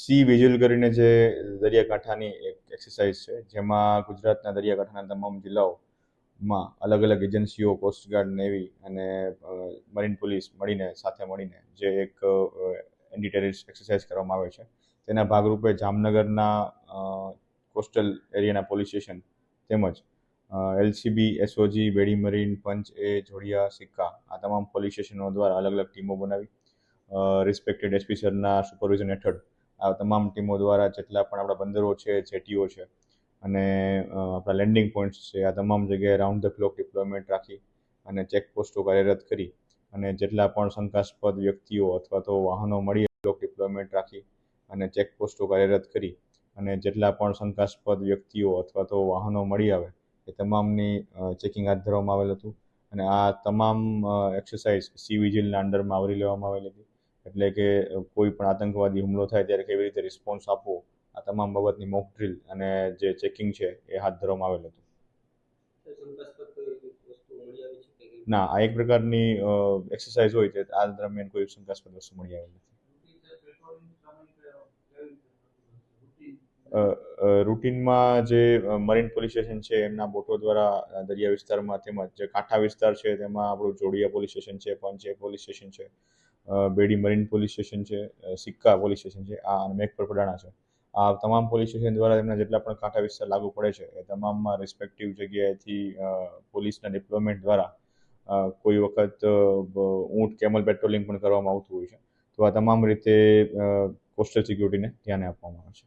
C vigil કરીને જે દરિયાકાંઠાની એક એક્સરસાઇઝ છે, જેમાં ગુજરાતના દરિયાકાંઠાના તમામ જિલ્લાઓમાં અલગ અલગ એજન્સીઓ, કોસ્ટગાર્ડ, નેવી અને મરીન પોલીસ સાથે મળીને જે એક એન્ટી ટેરરિસ્ટ એક્સરસાઇઝ કરવામાં આવે છે. તેના ભાગરૂપે જામનગરના કોસ્ટલ એરિયાના પોલીસ સ્ટેશન તેમજ એલસીબી, એસઓજી, બેડી મરીન, પંચ એ, જોડિયા, સિક્કા આ તમામ પોલીસ સ્ટેશનો દ્વારા અલગ અલગ ટીમો બનાવી રિસ્પેક્ટેડ એસપી સરના સુપરવિઝન હેઠળ આ તમામ ટીમો દ્વારા જેટલા પણ આપણા બંદરો છે, જેટીઓ છે અને આપણા લેન્ડિંગ પોઈન્ટ્સ છે, આ તમામ જગ્યાએ રાઉન્ડ ધ ક્લોક ડિપ્લોયમેન્ટ રાખી અને ચેકપોસ્ટો કાર્યરત કરી અને જેટલા પણ શંકાસ્પદ વ્યક્તિઓ અથવા તો વાહનો મળી ડિપ્લોયમેન્ટ રાખી અને ચેકપોસ્ટો કાર્યરત કરી અને જેટલા પણ શંકાસ્પદ વ્યક્તિઓ અથવા તો વાહનો મળી આવે એ તમામની ચેકિંગ હાથ ધરવામાં આવેલ હતું. અને આ તમામ એક્સરસાઇઝ સી વિજિલના અંડરમાં આવરી લેવામાં આવેલી હતી. એટલે કે કોઈ પણ આતંકવાદી હુમલો થાય ત્યારે કેવી રીતે રિસ્પોન્સ આપવો, આ તમામ બાબતની મોક ડ્રીલ અને જે ચેકિંગ છે એ હાથ ધરવામાં આવેલ હતું. ના, આ એક પ્રકારની એક્સરસાઇઝ હોય છે. આ દરમિયાન કોઈ શંકાસ્પદ વસ્તુ મળી આવેલ નથી. રૂટીનમાં જે મરીન પોલીસ સ્ટેશન છે એમના બોટો દ્વારા દરિયા વિસ્તારમાં તેમજ જે કાંઠા વિસ્તાર છે તેમાં આપણું જોડિયા પોલીસ સ્ટેશન છે, પંચ પોલીસ સ્ટેશન છે, બેડી મરીન પોલીસ સ્ટેશન છે, સિક્કા પોલીસ સ્ટેશન છે, આ મેઘપર પડાણા છે. આ તમામ પોલીસ સ્ટેશન દ્વારા તેમના જેટલા પણ કાંઠા વિસ્તાર લાગુ પડે છે એ તમામમાં રિસ્પેક્ટિવ જગ્યાએથી પોલીસના ડિપ્લોયમેન્ટ દ્વારા કોઈ વખત ઊંટ કેમલ પેટ્રોલિંગ પણ કરવામાં આવતું હોય છે. તો આ તમામ રીતે કોસ્ટલ સિક્યુરિટીને ધ્યાને આપવામાં આવે છે.